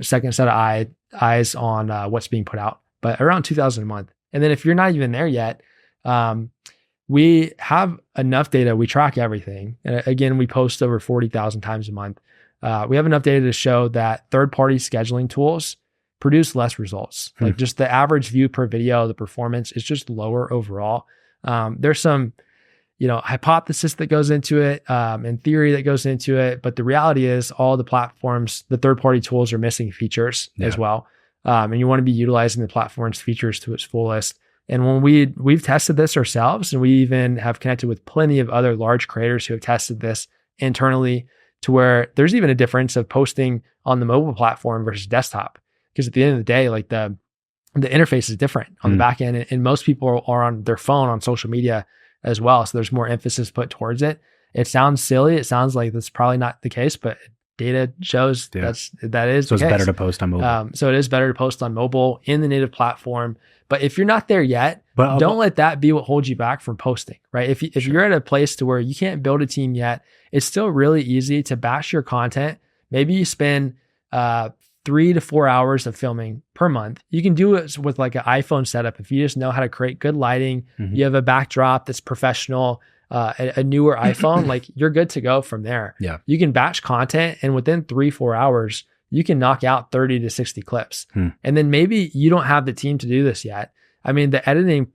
Second set of eyes on what's being put out. But around $2,000 a month. And then if you're not even there yet, we have enough data. We track everything. And again, we post over 40,000 times a month. We have enough data to show that third-party scheduling tools produce less results. Like just the average view per video, the performance is just lower overall. There's some, hypothesis that goes into it, and theory that goes into it. But the reality is all the platforms, the third-party tools are missing features as well. And you want to be utilizing the platform's features to its fullest. And when we've tested this ourselves, and we even have connected with plenty of other large creators who have tested this internally, to where there's even a difference of posting on the mobile platform versus desktop. Because at the end of the day, like the interface is different on the back end, and most people are on their phone on social media as well. So there's more emphasis put towards it. It sounds silly. It sounds like that's probably not the case, but data shows that is So the it's case. better to post on mobile. So it is better to post on mobile in the native platform. But if you're not there yet, But don't let that be what holds you back from posting, right? If you're at a place to where you can't build a team yet, it's still really easy to batch your content. Maybe you spend 3 to 4 hours of filming per month. You can do it with like an iPhone setup. If you just know how to create good lighting, you have a backdrop that's professional, a newer iPhone, like you're good to go from there. Yeah. You can batch content, and within 3-4 hours, you can knock out 30 to 60 clips. And then maybe you don't have the team to do this yet. I mean, the editing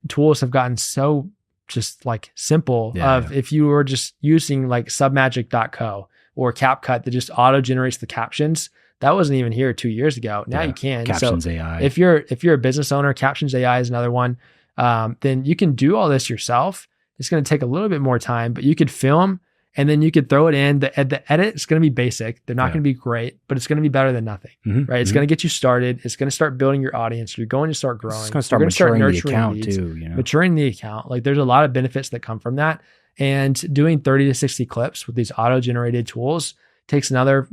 tools have gotten so just like simple if you were just using like submagic.co or CapCut that just auto generates the captions. That wasn't even here 2 years ago. Now you can. Captions AI. If you're a business owner, Captions AI is another one. Then you can do all this yourself. It's going to take a little bit more time, but you could film and then you could throw it in. The edit is going to be basic. They're not going to be great, but it's going to be better than nothing, right? It's going to get you started. It's going to start building your audience. You're going to start growing. It's going to start maturing the account leads, too. Maturing the account. Like there's a lot of benefits that come from that. And doing 30 to 60 clips with these auto-generated tools takes another,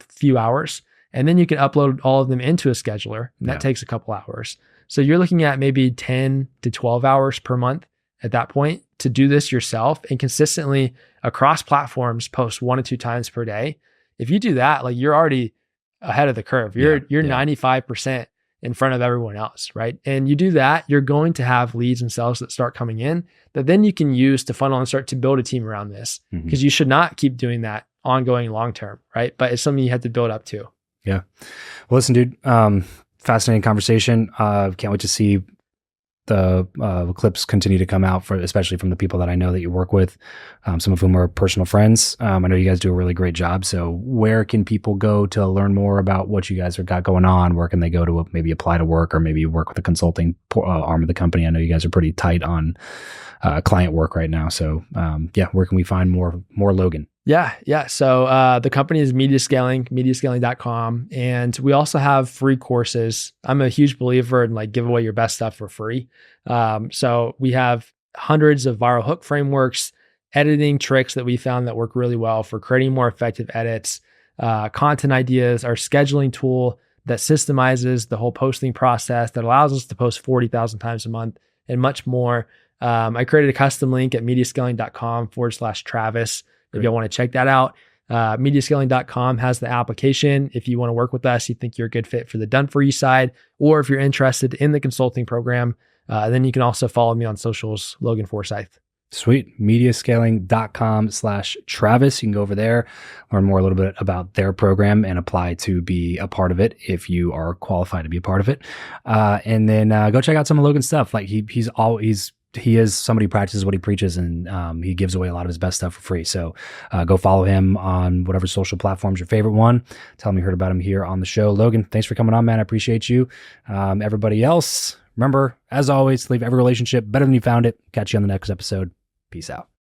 few hours. And then you can upload all of them into a scheduler, and that takes a couple hours. So you're looking at maybe 10 to 12 hours per month at that point to do this yourself and consistently across platforms post 1 to 2 times per day. If you do that, like you're already ahead of the curve. You're 95% in front of everyone else, right? And you do that, you're going to have leads and sales that start coming in that then you can use to funnel and start to build a team around this, because you should not keep doing that ongoing long-term, right? But it's something you have to build up to. Yeah. Well, listen, dude, fascinating conversation. Can't wait to see the clips continue to come out, especially from the people that I know that you work with, some of whom are personal friends. I know you guys do a really great job. So where can people go to learn more about what you guys have got going on? Where can they go to maybe apply to work or maybe work with a consulting arm of the company? I know you guys are pretty tight on client work right now. So where can we find more Logan? Yeah. So the company is mediascaling.com. And we also have free courses. I'm a huge believer in like give away your best stuff for free. So we have hundreds of viral hook frameworks, editing tricks that we found that work really well for creating more effective edits, content ideas, our scheduling tool that systemizes the whole posting process that allows us to post 40,000 times a month and much more. I created a custom link at mediascaling.com/Travis. If you want to check that out, mediascaling.com has the application. If you want to work with us, you think you're a good fit for the done for you side, or if you're interested in the consulting program, then you can also follow me on socials, Logan Forsyth. Sweet. Mediascaling.com/Travis. You can go over there, learn more a little bit about their program and apply to be a part of it if you are qualified to be a part of it. And then go check out some of Logan's stuff. Like he is somebody who practices what he preaches, and he gives away a lot of his best stuff for free. So go follow him on whatever social platform's your favorite one. Tell him you heard about him here on the show. Logan, thanks for coming on, man. I appreciate you. Everybody else, remember, as always, leave every relationship better than you found it. Catch you on the next episode. Peace out.